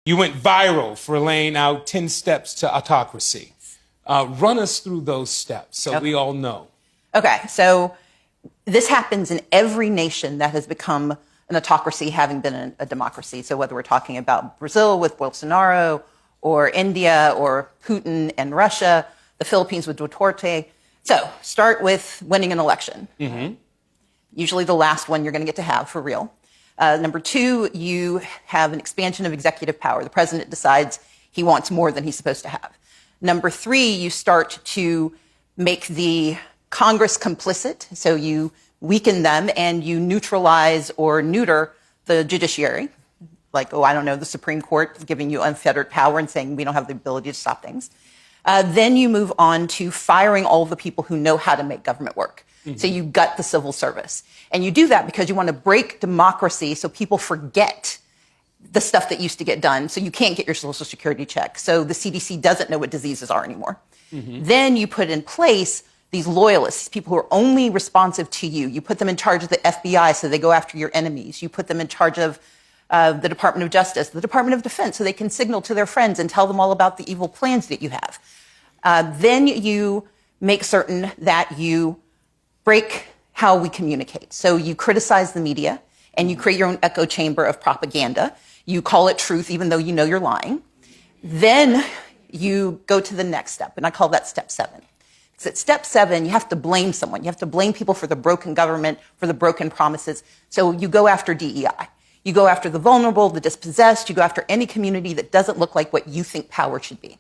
You went viral for laying out 10 steps to autocracy. Run us through those steps so we all know. Okay, so this happens in every nation that has become an autocracy, having been a democracy. So whether we're talking about Brazil with Bolsonaro, or India, or Putin and Russia, the Philippines with Duterte. So start with winning an election. Usually the last one you're going to get to have for real. Number two, you have an expansion of executive power. The president decides he wants more than he's supposed to have. Number three, you start to make the Congress complicit. So you weaken them and you neutralize or neuter the judiciary. Like, oh, I don't know, the Supreme Court giving you unfettered power and saying we don't have the ability to stop things. Then you move on to firing all of the people who know how to make government work. So you gut the civil service. And you do that because you want to break democracy so people forget the stuff that used to get done. So you can't get your Social Security check. So the CDC doesn't know what diseases are anymore. Then you put in place these loyalists, people who are only responsive to you. You put them in charge of the FBI so they go after your enemies. You put them in charge of the Department of Justice, the Department of Defense, so they can signal to their friends and tell them all about the evil plans that you have. Then you make certain that you break how we communicate. So you criticize the media and you create your own echo chamber of propaganda. You call it truth even though you know you're lying. Then you go to the next step, and I call that step 7. Because at step 7, you have to blame someone. You have to blame people for the broken government, for the broken promises. So you go after DEI. You go after the vulnerable, the dispossessed. You go after any community that doesn't look like what you think power should be.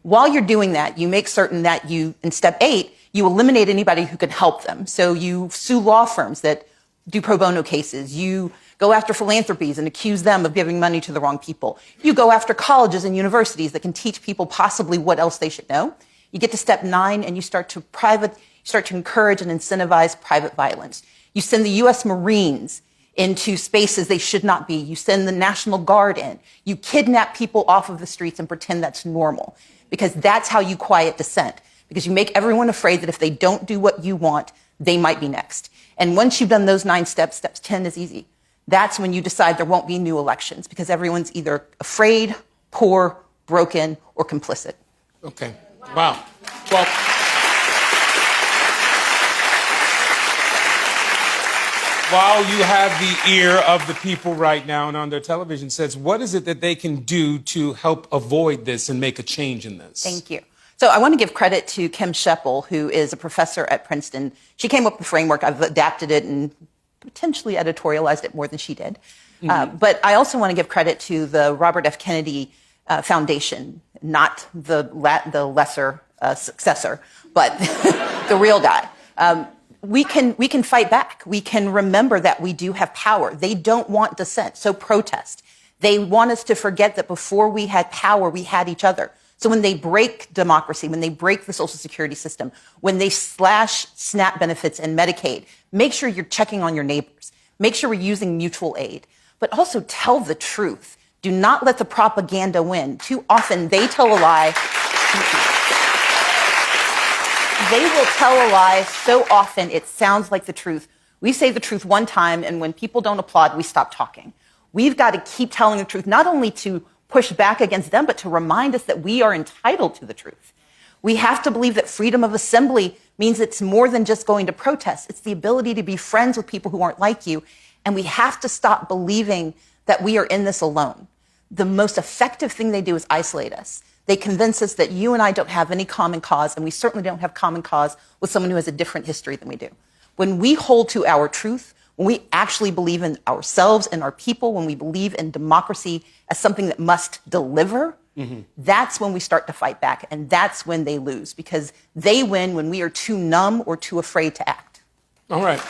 While you're doing that, you make certain that you, in step 8, you eliminate anybody who can help them. So you sue law firms that do pro bono cases. You go after philanthropies and accuse them of giving money to the wrong people. You go after colleges and universities that can teach people possibly what else they should know. You get to step 9 and you start to encourage and incentivize private violence. You send the U.S. Marines into spaces they should not be. You send the National Guard in. You kidnap people off of the streets and pretend that's normal, because that's how you quiet dissent, because you make everyone afraid that if they don't do what you want, they might be next. And once you've done those 9 steps, step 10 is easy. That's when you decide there won't be new elections, because everyone's either afraid, poor, broken, or complicit. Okay. Wow. Well, while you have the ear of the people right now and on their television sets, what is it that they can do to help avoid this and make a change in this? Thank you. So I want to give credit to Kim Sheppel, who is a professor at Princeton. She came up with the framework. I've adapted it and potentially editorialized it more than she did. But I also want to give credit to the Robert F. Kennedy Foundation, not the lesser successor, but the real guy. We can fight back. We can remember that we do have power. They don't want dissent, so protest. They want us to forget that before we had power, we had each other. So when they break democracy, when they break the Social Security system, when they slash SNAP benefits and Medicaid, make sure you're checking on your neighbors. Make sure we're using mutual aid. But also tell the truth. Do not let the propaganda win. Too often they tell a lie. They will tell a lie so often it sounds like the truth. We say the truth one time, and when people don't applaud, we stop talking. We've got to keep telling the truth, not only to push back against them, but to remind us that we are entitled to the truth. We have to believe that freedom of assembly means it's more than just going to protest. It's the ability to be friends with people who aren't like you. And we have to stop believing that we are in this alone. The most effective thing they do is isolate us. They convince us that you and I don't have any common cause, and we certainly don't have common cause with someone who has a different history than we do. When we hold to our truth, when we actually believe in ourselves and our people, when we believe in democracy as something that must deliver, that's when we start to fight back, and that's when they lose, because they win when we are too numb or too afraid to act. All right.